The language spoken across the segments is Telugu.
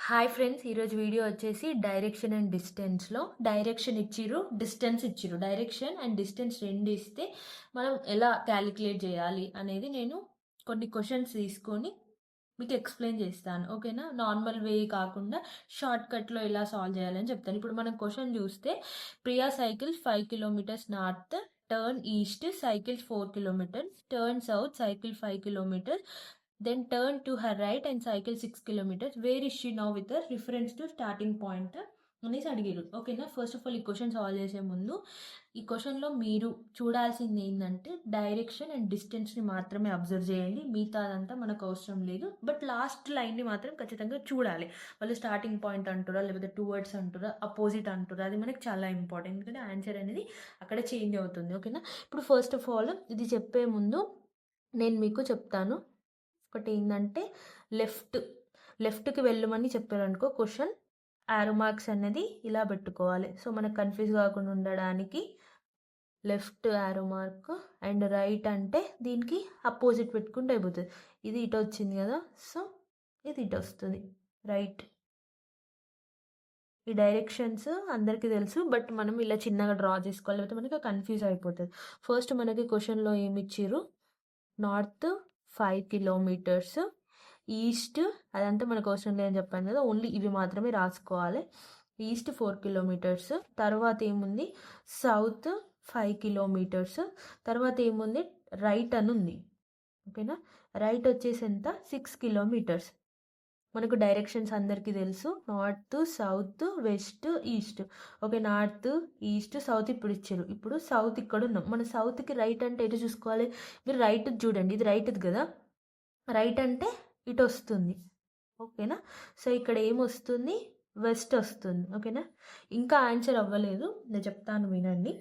హాయ్ ఫ్రెండ్స్, ఈరోజు వీడియో వచ్చేసి డైరెక్షన్ అండ్ డిస్టెన్స్లో డైరెక్షన్ ఇచ్చిర్రు, డిస్టెన్స్ ఇచ్చిర్రు. డైరెక్షన్ అండ్ డిస్టెన్స్ రెండు ఇస్తే మనం ఎలా క్యాలిక్యులేట్ చేయాలి అనేది నేను కొన్ని క్వశ్చన్స్ తీసుకొని మీకు ఎక్స్ప్లెయిన్ చేస్తాను. ఓకేనా? నార్మల్ వే కాకుండా షార్ట్ కట్లో ఎలా సాల్వ్ చేయాలని చెప్తాను. ఇప్పుడు మనం క్వశ్చన్ చూస్తే Priya cycles 5 kilometres north, turn east cycles 4 kilometres, turn south cycle 5 kilometres, then turn to her right and cycle 6 kilometers. Where is she now with a reference to starting point అనేసి అడిగారు. ఓకేనా? ఫస్ట్ ఆఫ్ ఆల్ ఈ క్వశ్చన్ సాల్వ్ చేసే ముందు ఈ క్వశ్చన్లో మీరు చూడాల్సింది ఏంటంటే డైరెక్షన్ అండ్ డిస్టెన్స్ని మాత్రమే అబ్జర్వ్ చేయండి. మిగతాదంతా మనకు అవసరం లేదు. బట్ లాస్ట్ లైన్ని మాత్రం ఖచ్చితంగా చూడాలి. వాళ్ళు స్టార్టింగ్ పాయింట్ అంటారా, లేకపోతే టువర్డ్స్ అంటారా, అపోజిట్ అంటారా, అది మనకి చాలా ఇంపార్టెంట్. ఎందుకంటే ఆన్సర్ అనేది అక్కడ చేంజ్ అవుతుంది. ఓకేనా? ఇప్పుడు ఫస్ట్ ఆఫ్ ఆల్ ఇది చెప్పే ముందు నేను మీకు చెప్తాను. ఒకటి ఏంటంటే లెఫ్ట్కి వెళ్ళమని చెప్పారనుకో క్వశ్చన్, యారో మార్క్స్ అనేది ఇలా పెట్టుకోవాలి. సో మనకు కన్ఫ్యూజ్ కాకుండా ఉండడానికి left arrow mark, and right అంటే దీనికి అపోజిట్ పెట్టుకుంటే అయిపోతుంది. ఇది ఇటు వచ్చింది కదా, సో ఇది ఇటు వస్తుంది రైట్. ఈ డైరెక్షన్స్ అందరికీ తెలుసు, బట్ మనం ఇలా చిన్నగా డ్రా చేసుకోవాలి, లేకపోతే మనకి కన్ఫ్యూజ్ అయిపోతుంది. ఫస్ట్ మనకి క్వశ్చన్లో ఏమి ఇచ్చిర్రు, నార్త్ 5 కిలోమీటర్స్, ఈస్ట్ అదంతా మనకు అవసరం లేదని చెప్పాను కదా, ఓన్లీ ఇవి మాత్రమే రాసుకోవాలి. ఈస్ట్ 4 కిలోమీటర్స్, తర్వాత ఏముంది సౌత్ 5 కిలోమీటర్స్, తర్వాత ఏముంది రైట్ అని ఉంది. ఓకేనా? రైట్ వచ్చేసి ఎంత 6 కిలోమీటర్స్. మనకు డైరెక్షన్స్ అందరికీ తెలుసు, north south west east. Okay, north east south ఇప్పుడు ఇచ్చారు. ఇప్పుడు సౌత్ ఇక్కడ ఉన్నాం. మన సౌత్కి రైట్ అంటే ఎటు చూసుకోవాలి, మీరు రైట్ చూడండి, ఇది రైట్ది కదా, రైట్ అంటే ఇటు వస్తుంది. ఓకేనా? సో ఇక్కడ ఏమొస్తుంది, వెస్ట్ వస్తుంది. ఓకేనా? ఇంకా ఆన్సర్ అవ్వలేదు, నేను చెప్తాను వినండి.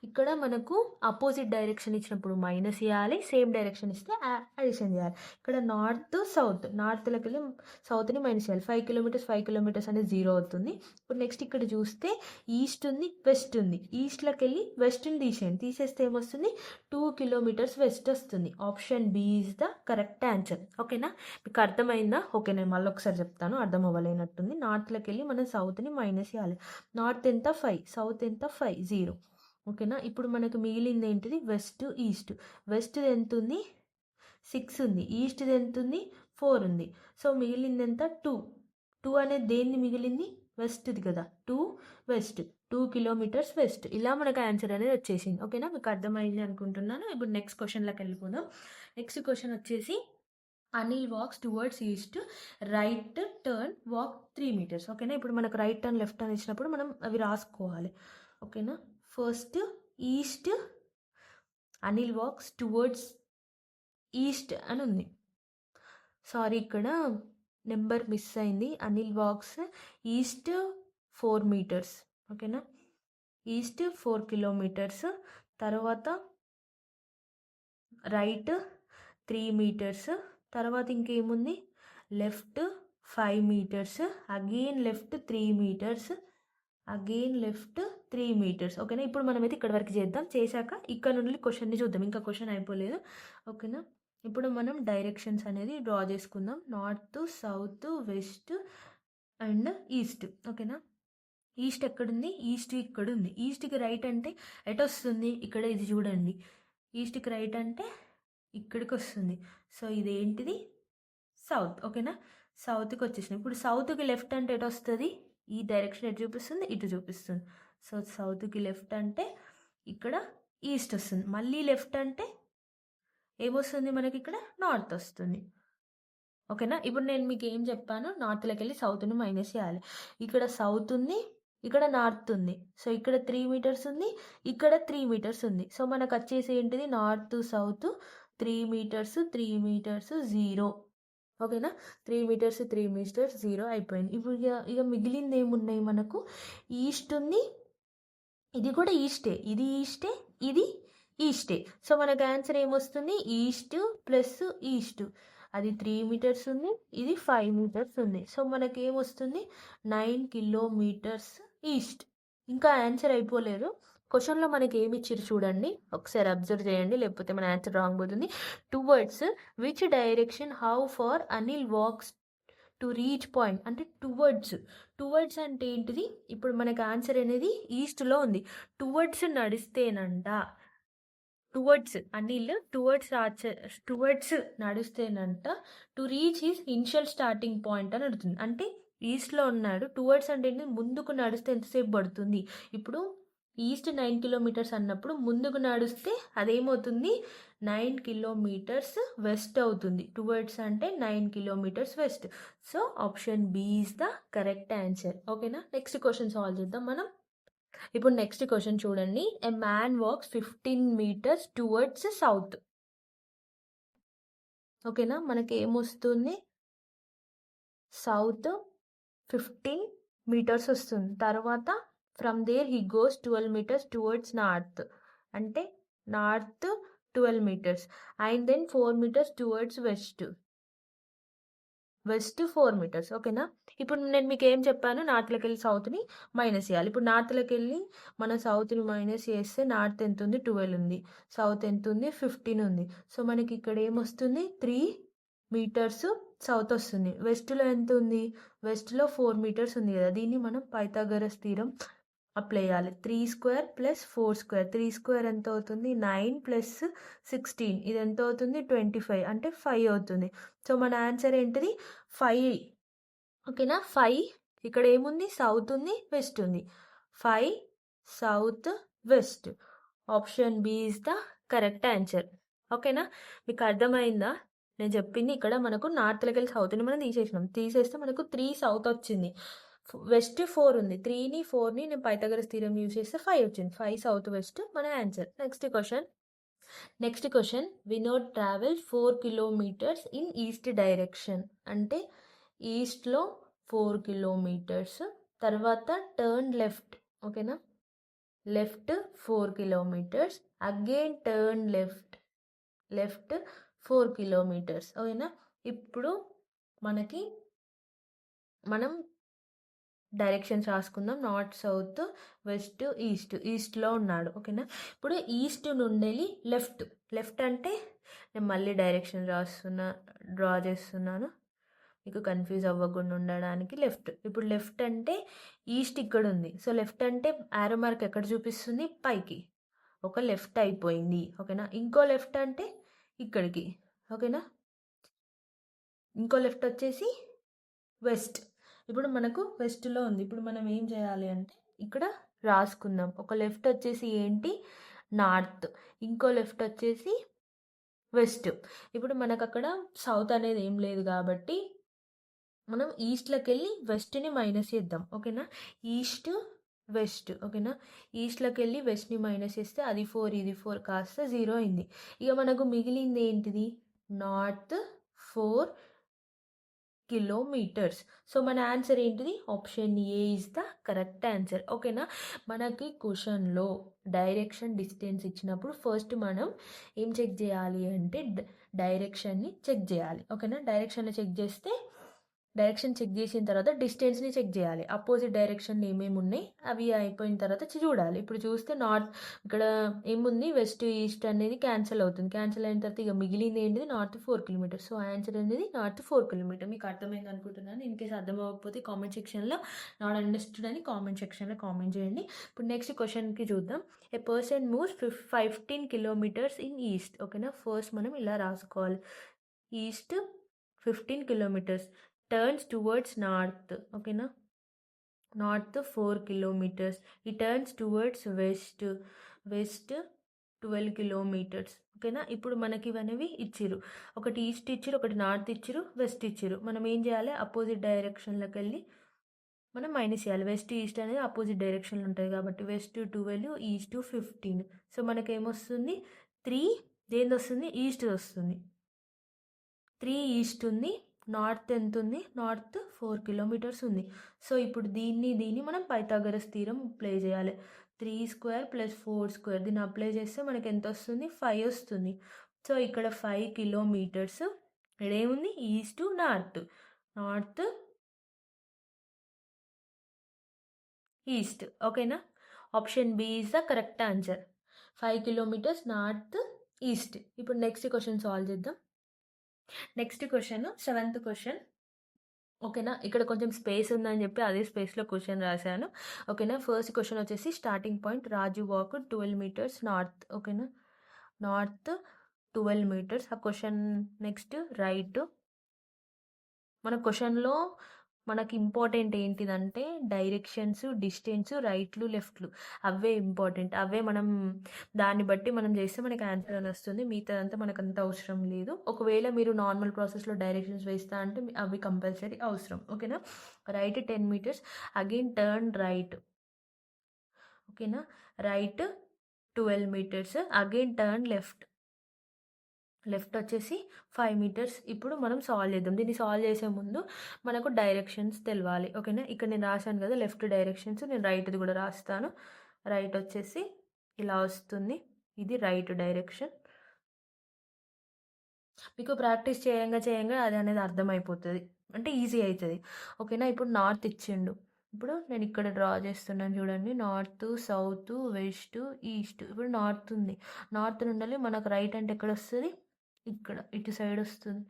ఇక్కడ మనకు అపోజిట్ డైరెక్షన్ ఇచ్చినప్పుడు మైనస్ చేయాలి, సేమ్ డైరెక్షన్ ఇస్తే అడిషన్ చేయాలి. ఇక్కడ నార్త్ సౌత్, నార్త్లోకి వెళ్ళి సౌత్ని మైనస్ చేయాలి. 5 కిలోమీటర్స్ 5 కిలోమీటర్స్ అనేది 0 అవుతుంది. ఇప్పుడు నెక్స్ట్ ఇక్కడ చూస్తే ఈస్ట్ ఉంది, వెస్ట్ ఉంది. ఈస్ట్లోకి వెళ్ళి వెస్ట్ని తీసేయండి, తీసేస్తే ఏమొస్తుంది 2 కిలోమీటర్స్ వెస్ట్ వస్తుంది. Option B is the correct answer. ఓకేనా? మీకు అర్థమైందా? ఓకే, నేను మళ్ళీ ఒకసారి చెప్తాను, అర్థం అవ్వలేనట్టుంది. నార్త్లోకి వెళ్ళి మనం సౌత్ని మైనస్ చేయాలి. నార్త్ ఎంత 5, సౌత్ ఎంత 5, 0. ఓకేనా? ఇప్పుడు మనకు మిగిలింది ఏంటిది, వెస్ట్ ఈస్ట్. వెస్ట్ ఎంత ఉంది 6 ఉంది, ఈస్ట్ ఎంత ఉంది 4 ఉంది. సో మిగిలింది ఎంత 2 అనేది దేన్ని మిగిలింది, వెస్ట్ది కదా, 2 వెస్ట్, 2 కిలోమీటర్స్ వెస్ట్. ఇలా మనకు ఆన్సర్ అనేది వచ్చేసింది. ఓకేనా? మీకు అర్థమైంది అనుకుంటున్నాను. ఇప్పుడు నెక్స్ట్ క్వశ్చన్లోకి వెళ్ళిపోదాం. నెక్స్ట్ క్వశ్చన్ వచ్చేసి Anil walks towards east, right turn walk 3 meters. ఓకేనా? ఇప్పుడు మనకు రైట్ టర్న్ లెఫ్ట్ టర్న్ ఇచ్చినప్పుడు మనం అవి రాసుకోవాలి. ఓకేనా? First east, Anil walks towards east అని ఉంది. సారీ, ఇక్కడ నెంబర్ మిస్ అయింది. Anil walks east 4 meters. ఓకేనా? East 4 kilometers. తర్వాత రైట్ 3 meters. తర్వాత ఇంకేముంది, left 5 meters, again left 3 meters, again left 3 meters. ఓకేనా? ఇప్పుడు మనమైతే ఇక్కడ వరకు చేద్దాం, చేశాక ఇక్కడ నుండి క్వశ్చన్ని చూద్దాం. ఇంకా క్వశ్చన్ అయిపోలేదు. ఓకేనా? ఇప్పుడు మనం డైరెక్షన్స్ అనేది డ్రా చేసుకుందాం, north south west and east. ఓకేనా? ఈస్ట్ ఎక్కడుంది, ఈస్ట్ ఇక్కడ ఉంది. ఈస్ట్కి రైట్ అంటే ఎటు వస్తుంది, ఇక్కడ ఇది చూడండి, ఈస్ట్కి రైట్ అంటే ఇక్కడికి వస్తుంది. సో ఇదేంటిది సౌత్. ఓకేనా? సౌత్కి వచ్చేసినాయి. ఇప్పుడు సౌత్కి లెఫ్ట్ అంటే ఎటు వస్తుంది, ఈ డైరెక్షన్ ఎటు చూపిస్తుంది, ఇటు చూపిస్తుంది. సో సౌత్కి లెఫ్ట్ అంటే ఇక్కడ ఈస్ట్ వస్తుంది. మళ్ళీ లెఫ్ట్ అంటే ఏమొస్తుంది మనకి, ఇక్కడ నార్త్ వస్తుంది. ఓకేనా? ఇప్పుడు నేను మీకు ఏం చెప్పాను, నార్త్లోకి వెళ్ళి సౌత్ని మైనస్ చేయాలి. ఇక్కడ సౌత్ ఉంది, ఇక్కడ నార్త్ ఉంది. సో ఇక్కడ 3 meters ఉంది, ఇక్కడ 3 meters ఉంది. సో మనకు వచ్చేసి ఏంటిది, నార్త్ సౌత్ 3 meters 3 meters 0. ఓకేనా? 3 meters 3 meters 0 అయిపోయింది. ఇప్పుడు ఇక మిగిలింది ఏమున్నాయి మనకు, ఈస్ట్ ఉంది, ఇది కూడా ఈస్టే, ఇది ఈస్టే, ఇది ఈస్టే. సో మనకు ఆన్సర్ ఏమొస్తుంది, ఈస్ట్ ప్లస్ ఈస్ట్. అది 3 meters ఉంది, ఇది 5 meters ఉంది. సో మనకి ఏమొస్తుంది 9 kilometers ఈస్ట్. ఇంకా ఆన్సర్ అయిపోలేదు. క్వశ్చన్లో మనకి ఏమి ఇచ్చారు చూడండి, ఒకసారి అబ్జర్వ్ చేయండి, లేకపోతే మన ఆన్సర్ రాంగ్ పోతుంది. Towards which direction how far Anil walks to reach point అంటే టువర్డ్స్ అంటే ఏంటిది? ఇప్పుడు మనకి ఆన్సర్ అనేది ఈస్ట్‌లో ఉంది. నడిస్తేనంట అనిల్ టువర్డ్స్ నడుస్తేనంట to reach his initial starting point అని అడుగుతుంది. అంటే ఈస్ట్‌లో ఉన్నాడు. టువర్డ్స్ అంటే ఏంటి? ముందుకు నడిస్తే ఎంతసేపు పడుతుంది? ఇప్పుడు ఈస్ట్ 9 కిలోమీటర్స్ అన్నప్పుడు ముందుకు నడిస్తే అదేమవుతుంది? 9 కిలోమీటర్స్ వెస్ట్ అవుతుంది. టువర్డ్స్ అంటే 9 kilometres west. So option B is the correct answer. ఓకేనా? నెక్స్ట్ క్వశ్చన్ సాల్వ్ చేద్దాం మనం. ఇప్పుడు నెక్స్ట్ క్వశ్చన్ చూడండి. A man walks 15 metres towards south. ఓకేనా? మనకి ఏమొస్తుంది? సౌత్ 15 మీటర్స్ వస్తుంది. తర్వాత from there he goes 12 metres towards north. అంటే north 12 metres and then 4 metres towards west 4 metres. ఓకేనా? ఇప్పుడు నేను మీకు ఏం చెప్పాను? నార్త్లోకి వెళ్ళి సౌత్ని మైనస్ చేయాలి. ఇప్పుడు నార్త్లోకి వెళ్ళి మనం సౌత్ని మైనస్ చేస్తే నార్త్ ఎంత ఉంది? 12 ఉంది. సౌత్ ఎంత ఉంది? 15 ఉంది. సో మనకి ఇక్కడ ఏమొస్తుంది? 3 మీటర్స్ సౌత్ వస్తుంది. వెస్ట్లో ఎంత ఉంది? వెస్ట్లో 4 మీటర్స్ ఉంది కదా. దీన్ని మనం పైథాగరస్ థీరం అప్లై చేయాలి. 3 స్క్వేర్ ప్లస్ 4 స్క్వేర్. 3 స్క్వేర్ ఎంత అవుతుంది? 9 ప్లస్ 16 ఇది ఎంత అవుతుంది? 25 అంటే 5 అవుతుంది. సో మన ఆన్సర్ ఏంటిది? 5. ఓకేనా? 5 ఇక్కడ ఏముంది? సౌత్ ఉంది, వెస్ట్ ఉంది. 5 south west. Option B is the correct answer. ఓకేనా? మీకు అర్థమైందా? నేను చెప్పింది ఇక్కడ మనకు నార్త్లోకి వెళ్ళి సౌత్ని మనం తీసేసినాం. తీసేస్తే మనకు 3 సౌత్ వచ్చింది. వెస్ట్ 4 ఉంది. 3ని 4ని నేను పైథాగరస్ థీరం యూజ్ చేస్తే 5 వచ్చింది. 5 సౌత్ వెస్ట్ మన answer. Next question Vinod travel 4 kilometres in east direction. అంటే ఈస్ట్లో 4 కిలోమీటర్స్. తర్వాత టర్న్ లెఫ్ట్. ఓకేనా? Left 4 kilometres again turn left 4 kilometres. ఓకేనా? ఇప్పుడు మనం డైరెక్షన్స్ రాసుకుందాం. నార్త్, సౌత్, వెస్ట్, ఈస్ట్లో ఉన్నాడు. ఓకేనా? ఇప్పుడు ఈస్ట్ నుండి వెళ్ళి లెఫ్ట్ అంటే నేను మళ్ళీ డైరెక్షన్ డ్రా చేస్తున్నాను మీకు కన్ఫ్యూజ్ అవ్వకుండా ఉండడానికి. ఇప్పుడు లెఫ్ట్ అంటే ఈస్ట్ ఇక్కడ ఉంది. సో లెఫ్ట్ అంటే యారో మార్క్ ఎక్కడ చూపిస్తుంది? పైకి. ఒక లెఫ్ట్ అయిపోయింది. ఓకేనా? ఇంకో లెఫ్ట్ అంటే ఇక్కడికి. ఓకేనా? ఇంకో లెఫ్ట్ వచ్చేసి వెస్ట్. ఇప్పుడు మనకు వెస్ట్లో ఉంది. ఇప్పుడు మనం ఏం చేయాలి అంటే ఇక్కడ రాసుకుందాం. ఒక లెఫ్ట్ వచ్చేసి ఏంటి? నార్త్. ఇంకో లెఫ్ట్ వచ్చేసి వెస్ట్. ఇప్పుడు మనకు అక్కడ సౌత్ అనేది ఏం లేదు కాబట్టి మనం ఈస్ట్లోకి వెళ్ళి వెస్ట్ని మైనస్ చేద్దాం. ఓకేనా? East west. ఓకేనా? ఈస్ట్లోకి వెళ్ళి వెస్ట్ని మైనస్ చేస్తే అది 4 ఇది 4 కాస్త 0 అయింది. ఇక మనకు మిగిలింది ఏంటిది? North 4 kilometres. సో మన ఆన్సర్ ఏంటిది? Option A is the correct answer. ఓకేనా? మనకి క్వశ్చన్లో డైరెక్షన్ డిస్టెన్స్ ఇచ్చినప్పుడు ఫస్ట్ మనం ఏం చెక్ చేయాలి అంటే డైరెక్షన్ని చెక్ చేయాలి. ఓకేనా? డైరెక్షన్ చెక్ చేసిన తర్వాత డిస్టెన్స్ని చెక్ చేయాలి. అపోజిట్ డైరెక్షన్లో ఏమేమి ఉన్నాయి అవి అయిపోయిన తర్వాత చూడాలి. ఇప్పుడు చూస్తే ఇక్కడ ఏముంది? వెస్ట్ ఈస్ట్ అనేది క్యాన్సిల్ అవుతుంది. క్యాన్సిల్ అయిన తర్వాత ఇక మిగిలింది ఏంటిది? North 4 kilometres. సో ఆన్సర్ అనేది నార్త్ 4 కిలోమీటర్. మీకు అర్థమైంది అనుకుంటున్నాను. ఇన్ కేసు అర్థం అవ్వకపోతే కామెంట్ సెక్షన్లో నాట్ అండర్స్టూడ్ అని కామెంట్ సెక్షన్లో కామెంట్ చేయండి. ఇప్పుడు నెక్స్ట్ క్వశ్చన్కి చూద్దాం. A person moves 15 kilometres in east. ఓకేనా? ఫస్ట్ మనం ఇలా రాసుకోవాలి. East 15 kilometres turns towards north. ఓకేనా? North 4 kilometres. He turns towards west 12 kilometres. ఓకేనా? ఇప్పుడు మనకి ఇవన్నీ ఇచ్చిరు. ఒకటి ఈస్ట్ ఇచ్చిరు, ఒకటి నార్త్ ఇచ్చిరు, వెస్ట్ ఇచ్చిరు. మనం ఏం చేయాలి? అపోజిట్ డైరెక్షన్లోకి వెళ్ళి మనం మైనస్ చేయాలి. వెస్ట్ ఈస్ట్ అనేది అపోజిట్ డైరెక్షన్లో ఉంటుంది కాబట్టి వెస్ట్ 12 ఈస్ట్ 15. సో మనకేమొస్తుంది? 3 దేని వస్తుంది? ఈస్ట్ వస్తుంది. 3 ఈస్ట్ ఉంది. నార్త్ ఎంత ఉంది? నార్త్ 4 కిలోమీటర్స్ ఉంది. సో ఇప్పుడు దీన్ని మనం పైథాగరస్ థీరం అప్లై చేయాలి. 3 స్క్వేర్ ప్లస్ 4 స్క్వేర్ దీన్ని అప్లై చేస్తే మనకి ఎంత వస్తుంది? 5 వస్తుంది. సో ఇక్కడ 5 కిలోమీటర్స్ ఏముంది? East north east. ఓకేనా? Option B is the correct answer. 5 kilometres north east. ఇప్పుడు నెక్స్ట్ క్వశ్చన్ సాల్వ్ చేద్దాం. Next question 7th question. ఓకేనా. ఇక్కడ కొంచెం స్పేస్ ఉందని చెప్పి అదే స్పేస్‌లో క్వెషన్ రాశాను. ఓకేనా. ఫస్ట్ క్వెషన్ వచ్చేసి starting point Raju walk 12 metres north. ఓకేనా. North 12 metres. ఆ క్వెషన్ నెక్స్ట్ రైట్. మన క్వెషన్‌లో మనకి ఇంపార్టెంట్ ఏంటిదంటే డైరెక్షన్స్, డిస్టెన్స్, రైట్లు, లెఫ్ట్‌లు అవే ఇంపార్టెంట్. అవే మనం దాన్ని బట్టి మనం చేస్తే మనకి ఆన్సర్ అని వస్తుంది. మిగతాదంతా మనకంత అవసరం లేదు. ఒకవేళ మీరు నార్మల్ ప్రాసెస్‌లో డైరెక్షన్స్ వేస్తా అంటే అవి కంపల్సరీ అవసరం. ఓకేనా. Right 10 metres. Again turn right. ఓకేనా. Right 12 metres. Again turn left. Left వచ్చేసి 5 మీటర్స్. ఇప్పుడు మనం సాల్వ్ చేద్దాం. దీన్ని సాల్వ్ చేసే ముందు మనకు డైరెక్షన్స్ తెలవాలి. ఓకేనా. ఇక్కడ నేను రాశాను కదా లెఫ్ట్ డైరెక్షన్స్, నేను రైట్ది కూడా రాస్తాను. రైట్ వచ్చేసి ఇలా వస్తుంది. ఇది రైట్ డైరెక్షన్. మీకు ప్రాక్టీస్ చేయంగా అది అనేది అర్థమైపోతుంది, అంటే ఈజీ అవుతుంది. ఓకేనా. ఇప్పుడు నార్త్ ఇచ్చిండు. ఇప్పుడు నేను ఇక్కడ డ్రా చేస్తున్నాను చూడండి. North, south, west, east. ఇప్పుడు నార్త్ ఉంది. నార్త్ నుండి మనకు రైట్ అంటే ఎక్కడ వస్తుంది? ఇక్కడ ఇటు సైడ్ వస్తుంది.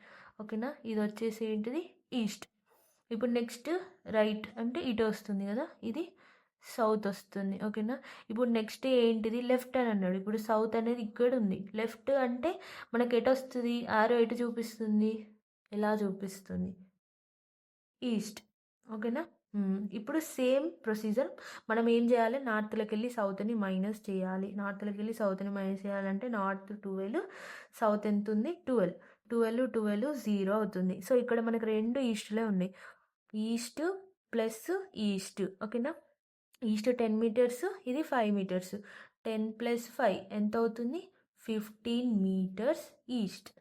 ఓకేనా. ఇది వచ్చేసి ఏంటిది? ఈస్ట్. ఇప్పుడు నెక్స్ట్ రైట్ అంటే ఇటు వస్తుంది కదా, ఇది సౌత్ వస్తుంది. ఓకేనా. ఇప్పుడు నెక్స్ట్ ఏంటిది? లెఫ్ట్ అని అన్నాడు. ఇప్పుడు సౌత్ అనేది ఇక్కడ ఉంది. లెఫ్ట్ అంటే మనకి ఎటు వస్తుంది? ఆరో ఎటు చూపిస్తుంది? ఎలా చూపిస్తుంది? ఈస్ట్. ఓకేనా. ఇప్పుడు సేమ్ ప్రొసీజర్ మనం ఏం చేయాలి? నార్త్లోకి వెళ్ళి సౌత్ని మైనస్ చేయాలి. నార్త్లోకి వెళ్ళి సౌత్ని మైనస్ చేయాలంటే నార్త్ 12, సౌత్ ఎంత ఉంది? 12. 12 0 అవుతుంది. సో ఇక్కడ మనకు రెండు ఈస్ట్లే ఉన్నాయి. East plus east. ఓకేనా. ఈస్ట్ 10 మీటర్స్, ఇది 5 మీటర్స్. 10 + 5 ఎంత అవుతుంది? 15 మీటర్స్ ఈస్ట్.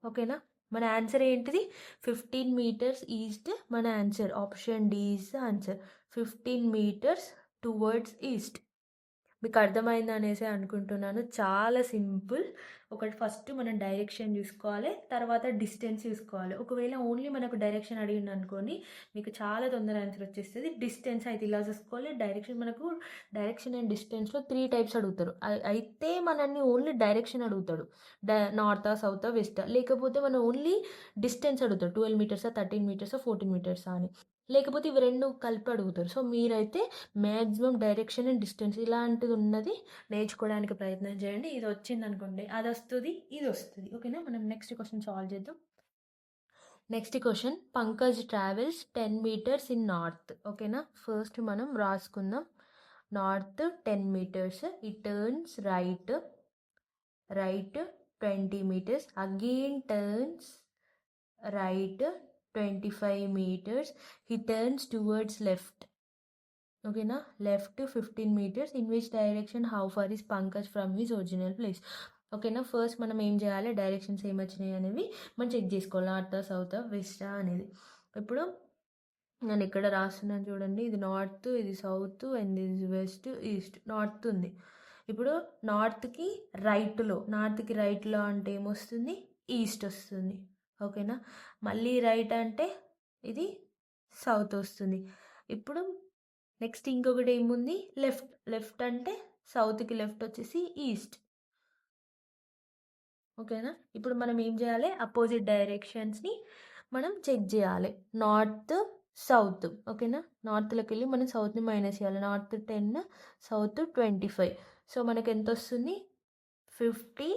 ఓకేనా. మన ఆన్సర్ ఏంటిది? 15 మీటర్స్ ఈస్ట్ మన answer. Option D is the answer. 15 metres towards east. మీకు అర్థమైంది అనేసి అనుకుంటున్నాను. చాలా సింపుల్. ఒకటి ఫస్ట్ మనం డైరెక్షన్ చూసుకోవాలి, తర్వాత డిస్టెన్స్ చూసుకోవాలి. ఒకవేళ ఓన్లీ మనకు డైరెక్షన్ అడిగింది అనుకోని మీకు చాలా తొందర ఆన్సర్ వచ్చేస్తుంది. డిస్టెన్స్ అయితే ఇలా చూసుకోవాలి. డైరెక్షన్ మనకు డైరెక్షన్ అండ్ డిస్టెన్స్లో 3 టైప్స్ అడుగుతారు. అయితే మనల్ని ఓన్లీ డైరెక్షన్ అడుగుతాడు. నార్తా, సౌతా, వెస్టా. లేకపోతే మనం ఓన్లీ డిస్టెన్స్ అడుగుతాడు. 12 మీటర్సా, 13 మీటర్సా, 14 మీటర్సా అని. లేకపోతే ఇవి రెండు కలిపి అడుగుతారు. సో మీరైతే మ్యాక్సిమం డైరెక్షన్ అండ్ డిస్టెన్స్ ఇలాంటిది ఉన్నది నేర్చుకోవడానికి ప్రయత్నం చేయండి. ఇది వచ్చింది అనుకోండి, అది వస్తుంది, ఇది వస్తుంది. ఓకేనా. మనం నెక్స్ట్ క్వశ్చన్ సాల్వ్ చేద్దాం. Next question, Pankaj travels 10 metres in north. ఓకేనా. ఫస్ట్ మనం రాసుకుందాం. North 10 metres. He turns right. Right 20 meters. Again turns right 25 meters. He turns towards left. Okay na, left 15 meters. In which direction? How far is Pankaj from his original place? Okay నా. ఫస్ట్ మనం ఏం చేయాలి? డైరెక్షన్స్ ఏమి వచ్చినాయి అనేవి మనం చెక్ చేసుకోవాలి. నార్త్, సౌత్, వెస్ట్ అనేది. ఇప్పుడు నేను ఇక్కడ రాస్తున్నాను చూడండి. ఇది నార్త్, ఇది సౌత్ అండ్ ఇది వెస్ట్, ఈస్ట్. నార్త్ ఉంది. ఇప్పుడు నార్త్కి రైట్లో అంటే ఏమొస్తుంది? ఈస్ట్ వస్తుంది. ఓకేనా. మళ్ళీ రైట్ అంటే ఇది సౌత్ వస్తుంది. ఇప్పుడు నెక్స్ట్ ఇంకొకటి ఏముంది? లెఫ్ట్ అంటే సౌత్కి లెఫ్ట్ వచ్చేసి ఈస్ట్. ఓకేనా. ఇప్పుడు మనం ఏం చేయాలి? అపోజిట్ డైరెక్షన్స్ని మనం చెక్ చేయాలి. North, south. ఓకేనా. నార్త్లోకి వెళ్ళి మనం సౌత్ని మైనస్ చేయాలి. North 10, south 25. సో మనకు ఎంత వస్తుంది? 50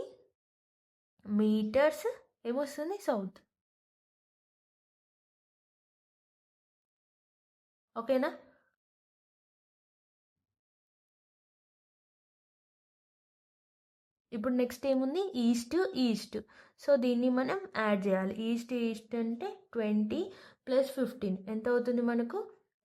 మీటర్స్ ఏమొస్తుంది? సౌత్. ఓకేనా. ఇప్పుడు నెక్స్ట్ ఏముంది? ఈస్ట్. సో దీన్ని మనం యాడ్ చేయాలి. ఈస్ట్ అంటే 20 + 15 ఎంత అవుతుంది మనకు?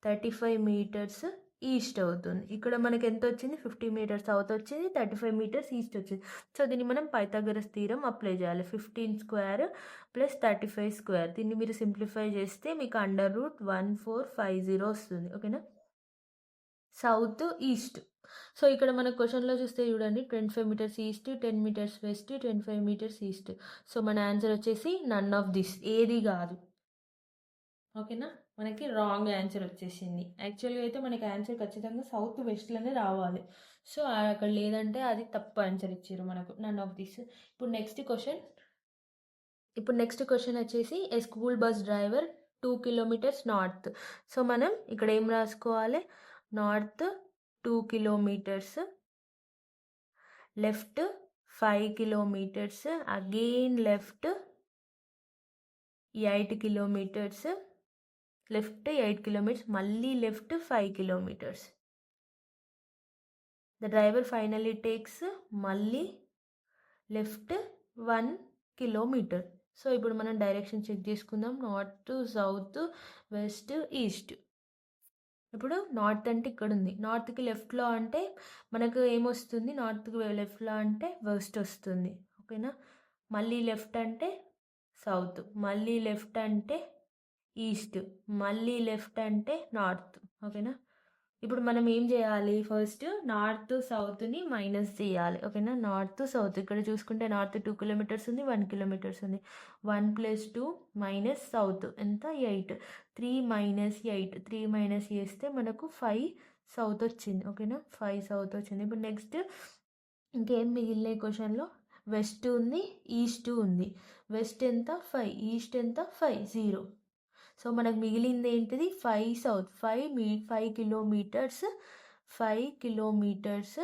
35 మీటర్స్ ఈస్ట్ అవుతుంది. ఇక్కడ మనకి ఎంత వచ్చింది? 50 మీటర్స్ సౌత్ వచ్చింది, 35 మీటర్స్ ఈస్ట్ వచ్చింది. సో దీన్ని మనం పైథాగరస్ థీరం అప్లై చేయాలి. 15² + 35². దీన్ని మీరు సింప్లిఫై చేస్తే మీకు √1450 వస్తుంది. ఓకేనా. South, east. సో ఇక్కడ మన క్వశ్చన్లో చూస్తే చూడండి, 25 metres east, 10 metres west, 25 metres east. So మన ఆన్సర్ వచ్చేసి నన్ ఆఫ్ దిస్, ఏది కాదు. ఓకేనా. మనకి రాంగ్ ఆన్సర్ వచ్చేసింది. యాక్చువల్గా అయితే మనకి ఆన్సర్ ఖచ్చితంగా సౌత్ వెస్ట్లోనే రావాలి. సో అక్కడ లేదంటే అది తప్పు ఆన్సర్ ఇచ్చారు మనకు, నన్ ఆఫ్ దిస్. ఇప్పుడు నెక్స్ట్ క్వశ్చన్ వచ్చేసి, a school bus driver 2 kilometres north. So మనం ఇక్కడ ఏం రాసుకోవాలి, north 2 kilometres, left 5 kilometres, again left 8 kilometres, left 8 kilometres, మళ్ళీ left 5 kilometres. The driver finally takes మళ్ళీ లెఫ్ట్ 1 కిలోమీటర్. సో ఇప్పుడు మనం డైరెక్షన్ చెక్ చేసుకుందాం, నార్త్, సౌత్, వెస్ట్, ఈస్ట్. ఇప్పుడు నార్త్ అంటే ఇక్కడ ఉంది, నార్త్కి లెఫ్ట్లో అంటే మనకు ఏమొస్తుంది, నార్త్కి లెఫ్ట్లో అంటే వెస్ట్ వస్తుంది. ఓకేనా. మళ్ళీ లెఫ్ట్ అంటే సౌత్, మళ్ళీ లెఫ్ట్ అంటే ఈస్ట్, మళ్ళీ లెఫ్ట్ అంటే నార్త్. ఓకేనా. ఇప్పుడు మనం ఏం చేయాలి, ఫస్ట్ నార్త్ సౌత్ని మైనస్ చేయాలి. ఓకేనా. నార్త్ సౌత్ ఇక్కడ చూసుకుంటే నార్త్ 2 కిలోమీటర్స్ ఉంది, 1 కిలోమీటర్స్ ఉంది. 1 + 2 మైనస్ సౌత్ ఎంత, 8. 3 - 8, 3 మైనస్ చేస్తే మనకు 5 సౌత్ వచ్చింది. ఓకేనా, 5 సౌత్ వచ్చింది. ఇప్పుడు నెక్స్ట్ ఇంకేం మిగిలిన క్వశ్చన్లో, వెస్ట్ ఉంది, ఈస్ట్ ఉంది. వెస్ట్ ఎంత 5, ఈస్ట్ ఎంత 5, 0. సో మనకు మిగిలింది ఏంటిది, 5 south, 5 kilometres, 5 kilometres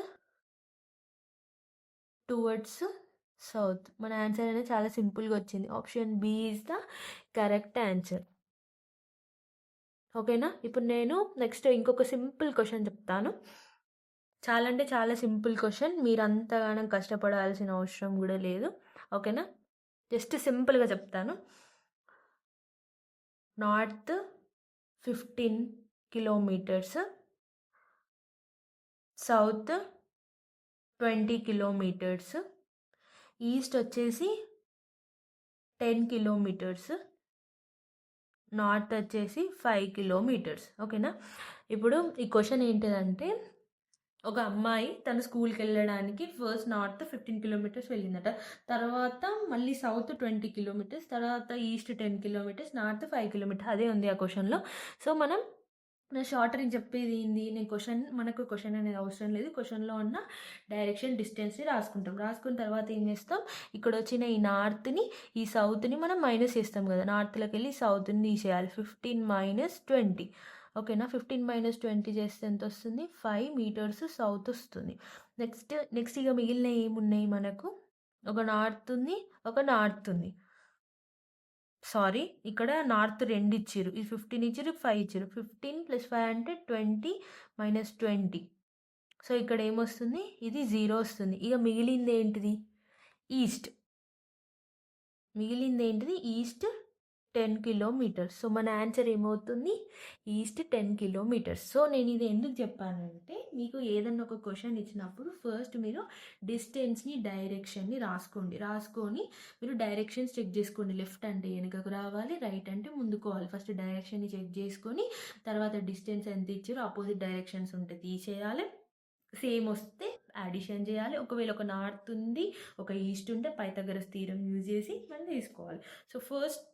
towards south. మన ఆన్సర్ అనేది చాలా సింపుల్గా వచ్చింది. Option B is the correct answer. ఓకేనా. ఇప్పుడు నేను నెక్స్ట్ ఇంకొక సింపుల్ క్వశ్చన్ చెప్తాను. చాలా అంటే చాలా సింపుల్ క్వశ్చన్, మీరు అంతగానో కష్టపడాల్సిన అవసరం కూడా లేదు. ఓకేనా, జస్ట్ సింపుల్గా చెప్తాను. North 15 kilometres, south 20 kilometres, east వచ్చేసి 10 కిలోమీటర్స్, నార్త్ వచ్చేసి 5 కిలోమీటర్స్. ఓకేనా. ఇప్పుడు ఈ క్వశ్చన్ ఏంటిదంటే, ఒక అమ్మాయి తన స్కూల్కి వెళ్ళడానికి ఫస్ట్ నార్త్ 15 కిలోమీటర్స్ వెళ్ళిందట, తర్వాత మళ్ళీ సౌత్ 20 కిలోమీటర్స్, తర్వాత ఈస్ట్ 10 కిలోమీటర్స్, నార్త్ 5 కిలోమీటర్స్. అదే ఉంది ఆ క్వశ్చన్లో. సో మనం షార్ట్ అని చెప్పేది ఏంది, మనకు క్వశ్చన్ అనేది అవసరం లేదు. క్వశ్చన్లో ఉన్న డైరెక్షన్ డిస్టెన్స్ని రాసుకుంటాం. రాసుకున్న తర్వాత ఏం చేస్తాం, ఇక్కడ వచ్చిన ఈ నార్త్ని ఈ సౌత్ని మనం మైనస్ చేస్తాం కదా, నార్త్లోకి వెళ్ళి సౌత్ని తీసేయాలి. 15 - 20. ఓకేనా. 15 - 20 చేస్తే ఎంత వస్తుంది, 5 మీటర్స్ సౌత్ వస్తుంది. నెక్స్ట్ ఇక మిగిలిన ఏమున్నాయి మనకు, ఒక నార్త్ ఉంది, ఒక నార్త్ ఉంది. సారీ, ఇక్కడ నార్త్ 2 ఇచ్చారు, ఇది 15 ఇచ్చారు, 5 ఇచ్చారు. 15 + 5 అంటే 20 - 20. సో ఇక్కడ ఏమొస్తుంది, ఇది 0 వస్తుంది. ఇక మిగిలింది ఏంటిది, ఈస్ట్. East 10 kilometres. సో మన ఆన్సర్ ఏమవుతుంది, ఈస్ట్ 10 కిలోమీటర్స్. సో నేను ఇది ఎందుకు చెప్పానంటే, మీకు ఏదన్నా ఒక క్వశ్చన్ ఇచ్చినప్పుడు ఫస్ట్ మీరు డిస్టెన్స్ని, డైరెక్షన్ని రాసుకొని మీరు డైరెక్షన్స్ చెక్ చేసుకోండి. లెఫ్ట్ అంటే వెనుకకు రావాలి, రైట్ అంటే ముందుకోవాలి. ఫస్ట్ డైరెక్షన్ని చెక్ చేసుకొని తర్వాత డిస్టెన్స్ ఎంత ఇచ్చారో ఆపోజిట్ డైరెక్షన్స్ ఉంటే తీసేయాలి, సేమ్ వస్తే అడిషన్ చేయాలి. ఒకవేళ ఒక నార్త్ ఉంది, ఒక ఈస్ట్ ఉంటే పైథాగరస్ థీరం యూజ్ చేసి మనం తీసుకోవాలి. సో ఫస్ట్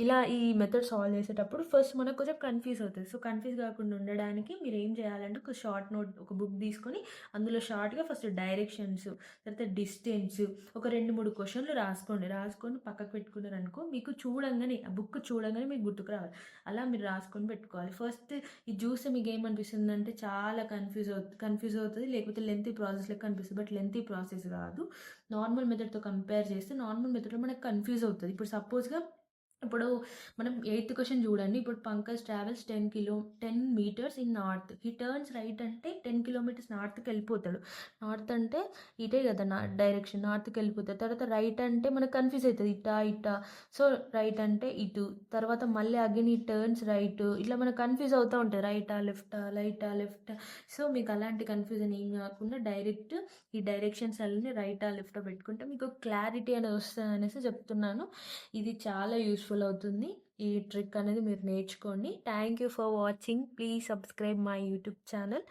ఇలా ఈ మెథడ్ సాల్వ్ చేసేటప్పుడు ఫస్ట్ మనకు కొంచెం కన్ఫ్యూజ్ అవుతుంది. సో కన్ఫ్యూజ్ కాకుండా ఉండడానికి మీరు ఏం చేయాలంటే, ఒక షార్ట్ నోట్, ఒక బుక్ తీసుకొని అందులో షార్ట్గా ఫస్ట్ డైరెక్షన్స్, తర్వాత డిస్టెన్స్, ఒక 2-3 క్వశ్చన్లు రాసుకొని పక్కకు పెట్టుకున్నారనుకో, మీకు చూడంగానే ఆ బుక్ చూడంగానే మీకు గుర్తుకు రావాలి. అలా మీరు రాసుకొని పెట్టుకోవాలి. ఫస్ట్ ఇది చూస్తే మీకు ఏమనిపిస్తుంది అంటే చాలా కన్ఫ్యూజ్ అవుతుంది, లేకపోతే లెంతీ ప్రాసెస్ లెక్క అనిపిస్తుంది. బట్ లెంతీ ప్రాసెస్ కాదు. నార్మల్ మెథడ్తో కంపేర్ చేస్తే నార్మల్ మెథడ్లో మనకు కన్ఫ్యూజ్ అవుతుంది. ఇప్పుడు సపోజ్గా ఇప్పుడు మనం 8th క్వశ్చన్ చూడండి. ఇప్పుడు Pankaj travels 10 metres in north, he turns right అంటే 10 కిలోమీటర్స్ నార్త్కి వెళ్ళిపోతాడు. నార్త్ అంటే ఇటే కదా డైరెక్షన్, నార్త్కి వెళ్ళిపోతాడు. తర్వాత రైట్ అంటే మనకు కన్ఫ్యూజ్ అవుతుంది, ఇటా. సో రైట్ అంటే ఇటు, తర్వాత మళ్ళీ అగైన్ ఈ టర్న్స్ రైట్, ఇట్లా మనకు కన్ఫ్యూజ్ అవుతూ ఉంటుంది, రైటా లెఫ్టా. సో మీకు అలాంటి కన్ఫ్యూజన్ ఏం కాకుండా డైరెక్ట్ ఈ డైరెక్షన్స్ అన్నీ రైటా లెఫ్టా పెట్టుకుంటే మీకు క్లారిటీ అనేది వస్తుంది అనేసి చెప్తున్నాను. ఇది చాలా యూస్ఫుల్ అవుతుంది. ఈ ట్రిక్ అనేది మీరు నేర్చుకోండి. Thank you for watching. Please subscribe my YouTube channel.